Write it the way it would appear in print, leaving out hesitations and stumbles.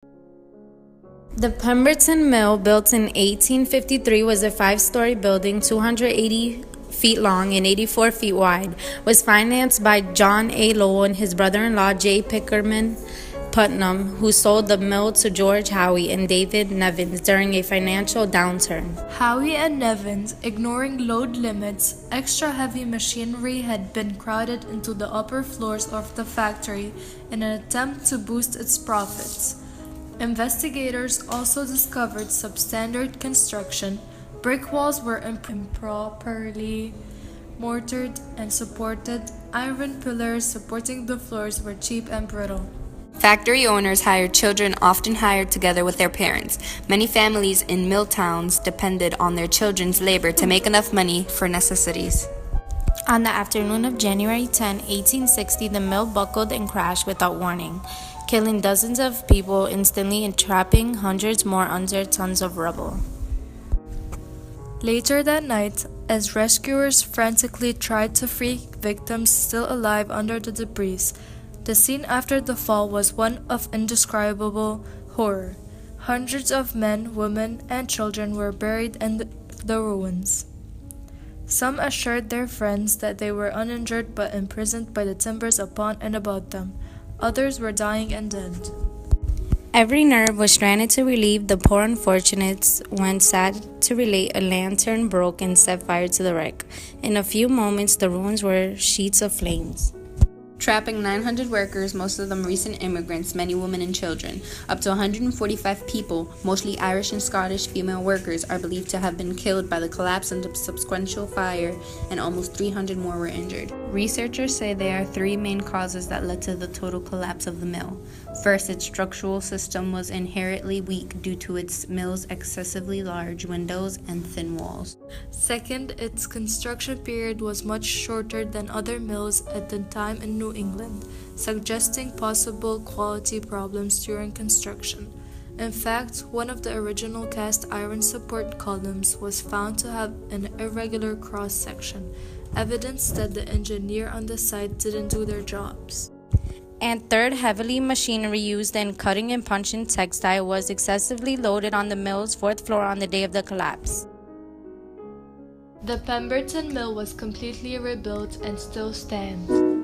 The Pemberton Mill, built in 1853, was a five-story building, 280 feet long and 84 feet wide. Was financed by John A. Lowell and his brother-in-law J. Pickerman Putnam, who sold the mill to George Howe and David Nevins during a financial downturn. Howe and Nevins, ignoring load limits, extra heavy machinery had been crowded into the upper floors of the factory in an attempt to boost its profits. Investigators also discovered substandard construction. Brick walls were improperly mortared and supported. Iron pillars supporting the floors were cheap and brittle. Factory owners hired children, often hired together with their parents. Many families in mill towns depended on their children's labor to make enough money for necessities. On the afternoon of January 10, 1860, the mill buckled and crashed without warning, killing dozens of people instantly and trapping hundreds more under tons of rubble. Later that night, as rescuers frantically tried to free victims still alive under the debris, the scene after the fall was one of indescribable horror. Hundreds of men, women, and children were buried in the ruins. Some assured their friends that they were uninjured but imprisoned by the timbers upon and about them. Others were dying and dead. Every nerve was stranded to relieve the poor unfortunates when, sad to relate, a lantern broke and set fire to the wreck. In a few moments, the ruins were sheets of flames, trapping 900 workers, most of them recent immigrants, many women and children. Up to 145 people, mostly Irish and Scottish female workers, are believed to have been killed by the collapse and the subsequent fire, and almost 300 more were injured. Researchers say there are three main causes that led to the total collapse of the mill. First, its structural system was inherently weak due to its mill's excessively large windows and thin walls. Second, its construction period was much shorter than other mills at the time in New England, suggesting possible quality problems during construction. In fact, one of the original cast iron support columns was found to have an irregular cross-section, evidence that the engineer on the site didn't do their jobs. And third, heavily machinery used in cutting and punching textile was excessively loaded on the mill's fourth floor on the day of the collapse. The Pemberton Mill was completely rebuilt and still stands.